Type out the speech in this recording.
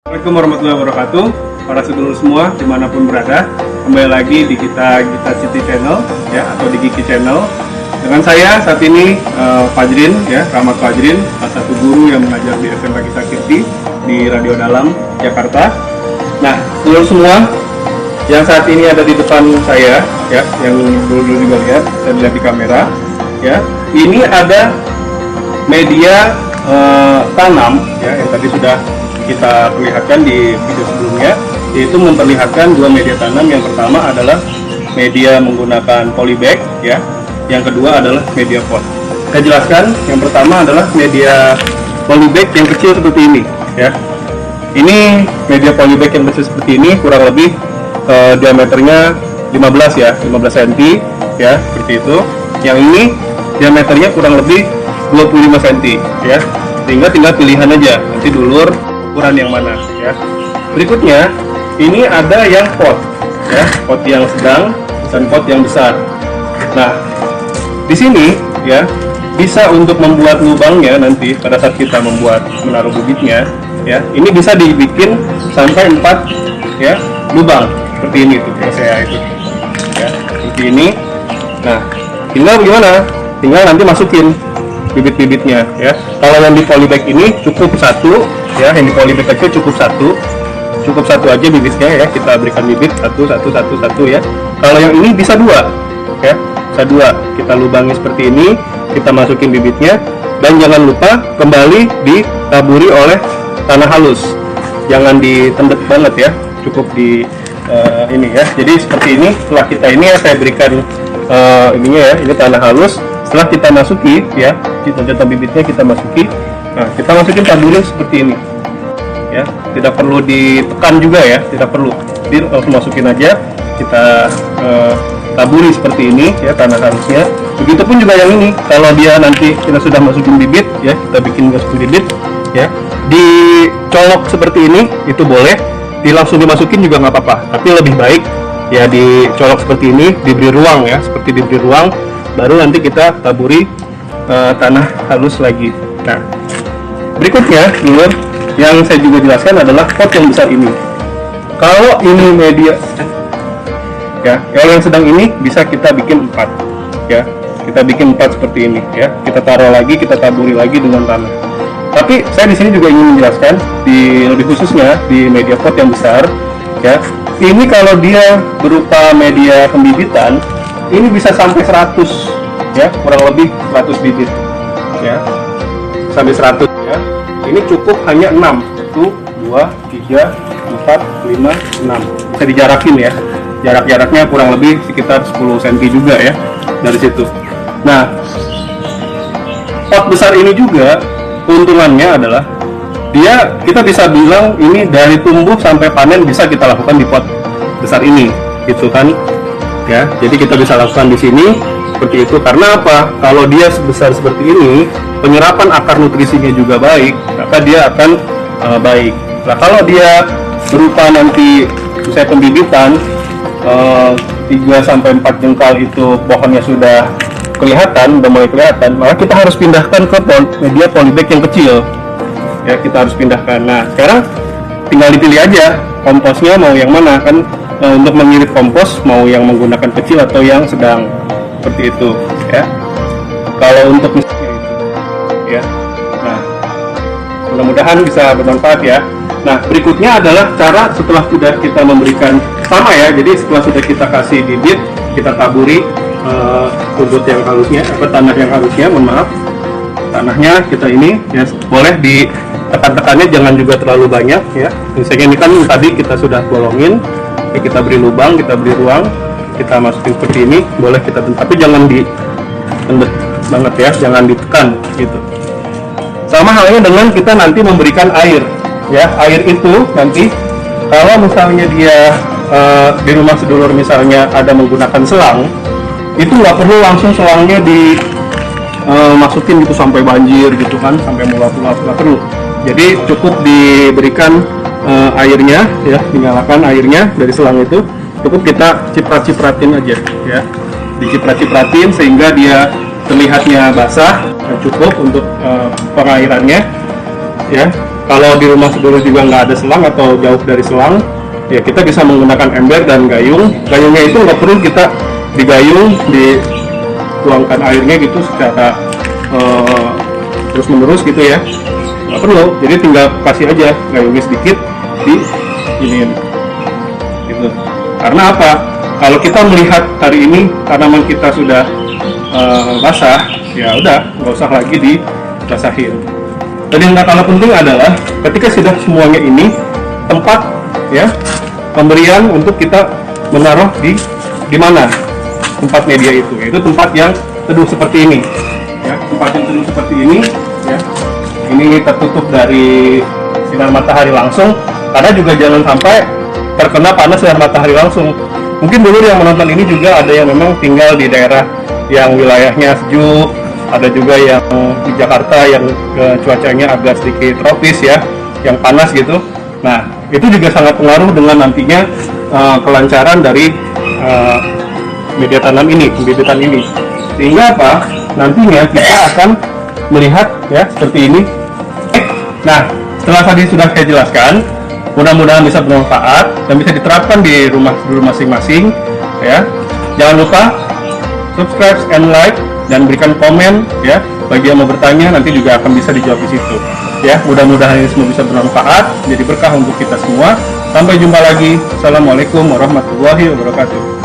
Assalamualaikum warahmatullahi wabarakatuh. Para sedulur semua dimanapun berada, kembali lagi di kita Gita City Channel ya, atau di Giki Channel. Dengan saya saat ini Fajrin ya, Rahmat Fajrin, salah satu guru yang mengajar di SMK Gita Kirti di Radio Dalam Jakarta. Nah, sedulur semua yang saat ini ada di depan saya ya, yang dulu juga lihat, saya lihat di kamera ya. Ini ada media tanam ya, yang tadi sudah kita perlihatkan di video sebelumnya, yaitu memperlihatkan dua media tanam. Yang pertama adalah media menggunakan polybag ya, yang kedua adalah media pot. Saya jelaskan, yang pertama adalah media polybag yang kecil seperti ini ya. Ini media polybag yang kecil seperti ini, kurang lebih diameternya 15 cm ya, seperti itu. Yang ini diameternya kurang lebih 25 cm ya, sehingga tinggal pilihan aja nanti dulur ukuran yang mana ya. Berikutnya ini ada yang pot ya, pot yang sedang dan pot yang besar. Nah, di sini ya bisa untuk membuat lubangnya nanti pada saat kita menaruh bibitnya ya. Ini bisa dibikin sampai 4 ya lubang seperti ini tuh yang saya itu ya, seperti ini. Nah, tinggal gimana? Tinggal nanti masukin bibit-bibitnya ya. Kalau yang di polybag ini cukup satu ya, yang di polybag kecil cukup satu aja bibitnya ya, kita berikan bibit satu ya. Kalau yang ini bisa dua ya, bisa dua, kita lubangi seperti ini, kita masukin bibitnya, dan jangan lupa kembali ditaburi oleh tanah halus, jangan ditendek banget ya, cukup di ini ya. Jadi seperti ini, setelah kita ini ya, saya berikan ininya ya, ini tanah halus. Setelah kita masuki ya, kita jatuh bibitnya kita masuki. Nah, kita masukin taburi seperti ini ya, tidak perlu ditekan juga ya, tidak perlu, jadi langsung masukin aja, kita taburi seperti ini ya, tanah halusnya. Begitupun juga yang ini, kalau dia nanti kita sudah masukin bibit ya, kita bikin masukin bibit ya, dicolok seperti ini itu boleh, langsung dimasukin juga nggak apa-apa, tapi lebih baik ya dicolok seperti ini, diberi ruang ya, seperti diberi ruang, baru nanti kita taburi tanah halus lagi. Nah, berikutnya dulur, yang saya juga jelaskan adalah pot yang besar ini. Kalau ini media ya, kalau yang sedang ini bisa kita bikin 4 ya, kita bikin 4 seperti ini ya, kita taruh lagi, kita taburi lagi dengan tanah. Tapi saya di sini juga ingin menjelaskan lebih khususnya di media pot yang besar ya. Ini kalau dia berupa media pembibitan, ini bisa sampai 100 ya, kurang lebih 100 bibit ya, sampai 100 ya. Ini cukup hanya 6, 1, 2, 3, 4, 5, 6, bisa dijarakin ya, jarak-jaraknya kurang lebih sekitar 10 cm juga ya dari situ. Nah, pot besar ini juga keuntungannya adalah kita bisa bilang ini dari tumbuh sampai panen bisa kita lakukan di pot besar ini gitu kan ya. Jadi kita bisa lakukan di sini seperti itu. Karena apa? Kalau dia sebesar seperti ini, penyerapan akar nutrisinya juga baik, maka dia akan baik. Nah, kalau dia berupa nanti saya pembibitan 3-4 jengkal itu pohonnya sudah kelihatan, udah mulai kelihatan, maka kita harus pindahkan ke media polybag yang kecil ya, kita harus pindahkan. Nah, sekarang tinggal dipilih aja komposnya mau yang mana kan, untuk mengirit kompos mau yang menggunakan kecil atau yang sedang, seperti itu ya. Kalau untuk misalnya itu ya, nah mudah-mudahan bisa bermanfaat ya. Nah, berikutnya adalah cara setelah sudah kita memberikan sama ya, jadi setelah sudah kita kasih bibit, kita taburi rumput yang halusnya, tanah yang halusnya, mohon maaf, tanahnya kita ini ya, boleh ditekan-tekannya, jangan juga terlalu banyak ya. Misalnya ini kan tadi kita sudah bolongin ya, kita beri lubang, kita beri ruang, kita masukin seperti ini, boleh kita, tapi jangan ditendek banget ya, jangan ditekan gitu. Sama halnya dengan kita nanti memberikan air ya. Air itu nanti kalau misalnya dia di rumah sedulur misalnya ada menggunakan selang, itu nggak perlu langsung selangnya masukin gitu sampai banjir gitu kan, sampai mulap-mulap, nggak perlu. Jadi cukup diberikan airnya ya, dinyalakan airnya dari selang itu, cukup kita ciprat-cipratin aja ya, diciprat-cipratin sehingga dia terlihatnya basah, cukup untuk pengairannya ya. Kalau di rumah sedulur juga nggak ada selang atau jauh dari selang, ya kita bisa menggunakan ember dan gayung. Gayungnya itu nggak perlu kita digayung, dituangkan airnya gitu secara terus menerus gitu ya, nggak perlu. Jadi tinggal kasih aja gayungnya sedikit di ini gitu. Karena apa? Kalau kita melihat hari ini tanaman kita sudah basah, ya udah nggak usah lagi dibasahin. Dan yang nggak kalah penting adalah ketika sudah semuanya ini, tempat ya pemberian untuk kita menaruh di mana tempat media itu, yaitu tempat yang teduh seperti ini ya, tempat yang teduh seperti ini ya. Ini tertutup dari sinar matahari langsung, karena juga jangan sampai terkena panas sinar matahari langsung. Mungkin dulu yang menonton ini juga ada yang memang tinggal di daerah yang wilayahnya sejuk, ada juga yang di Jakarta yang cuacanya agak sedikit tropis ya, yang panas gitu. Nah, itu juga sangat pengaruh dengan nantinya kelancaran dari media tanam ini, pembibitan ini. Sehingga apa? Nantinya kita akan melihat ya seperti ini. Nah, setelah tadi sudah saya jelaskan, mudah-mudahan bisa bermanfaat dan bisa diterapkan di rumah masing-masing ya. Jangan lupa subscribe and like dan berikan komen ya. Bagi yang mau bertanya nanti juga akan bisa dijawab di situ ya. Mudah-mudahan ini semua bisa bermanfaat, jadi berkah untuk kita semua. Sampai jumpa lagi. Assalamualaikum warahmatullahi wabarakatuh.